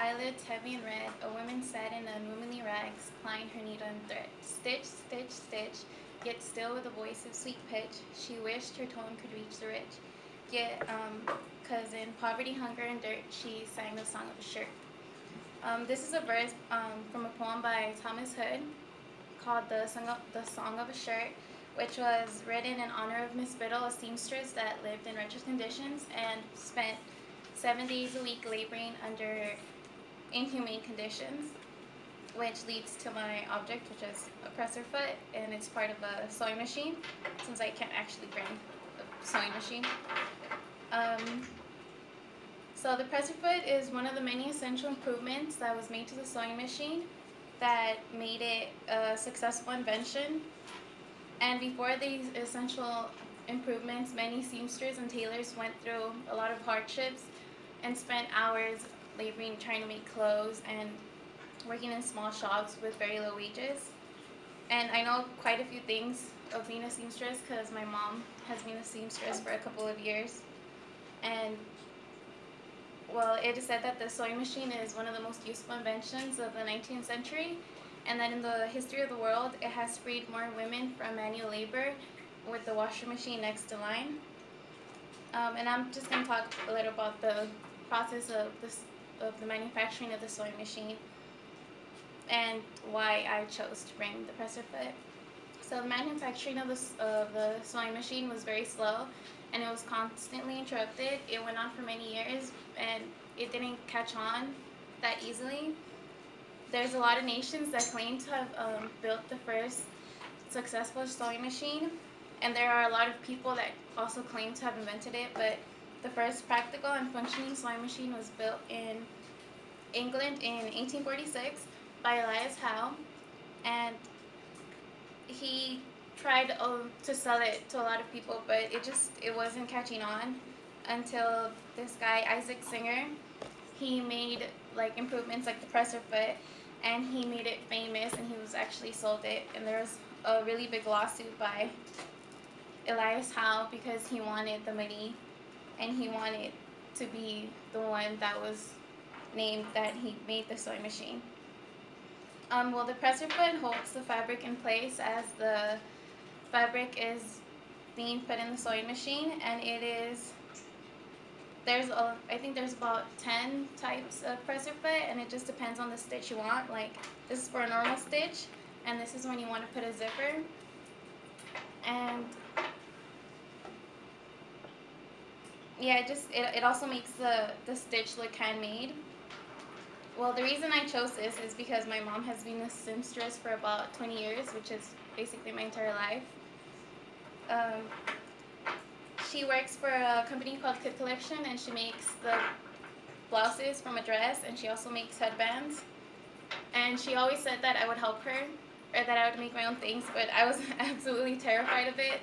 eyelids heavy and red, a woman sat in unwomanly rags, plying her needle and thread. Stitch, stitch, stitch, yet still with a voice of sweet pitch, she wished her tone could reach the rich. Yet, 'cause in poverty, hunger, and dirt, she sang the song of a shirt. This is a verse from a poem by Thomas Hood called the Song of a Shirt, which was written in honor of Miss Biddle, a seamstress that lived in wretched conditions and spent 7 days a week laboring under inhumane conditions, which leads to my object, which is a presser foot, and it's part of a sewing machine, since I can't actually bring a sewing machine. So the presser foot is one of the many essential improvements that was made to the sewing machine that made it a successful invention. And before these essential improvements, many seamsters and tailors went through a lot of hardships and spent hours laboring trying to make clothes and working in small shops with very low wages. And I know quite a few things of being a seamstress because my mom has been a seamstress for a couple of years. And well, it is said that the sewing machine is one of the most useful inventions of the 19th century, and that in the history of the world, it has freed more women from manual labor with the washer machine next to line. And I'm just going to talk a little about the process of the manufacturing of the sewing machine and why I chose to bring the presser foot. So the manufacturing of the sewing machine was very slow, and it was constantly interrupted. It went on for many years, and it didn't catch on that easily. There's a lot of nations that claim to have built the first successful sewing machine, and there are a lot of people that also claim to have invented it, but the first practical and functioning sewing machine was built in England in 1846 by Elias Howe, and he tried to sell it to a lot of people, but it wasn't catching on until this guy Isaac Singer, he made like improvements like the presser foot, and he made it famous, and he was actually sold it, and there was a really big lawsuit by Elias Howe because he wanted the money, and he wanted to be the one that was named that he made the sewing machine. Well, the presser foot holds the fabric in place as the fabric is being put in the sewing machine, and I think there's about 10 types of presser foot, and it just depends on the stitch you want. Like, this is for a normal stitch, and this is when you want to put a zipper. And yeah, it also makes the stitch look handmade. Well, the reason I chose this is because my mom has been a seamstress for about 20 years, which is basically my entire life. She works for a company called Kid Collection, and she makes the blouses from a dress, and she also makes headbands. And she always said that I would help her, or that I would make my own things, but I was absolutely terrified of it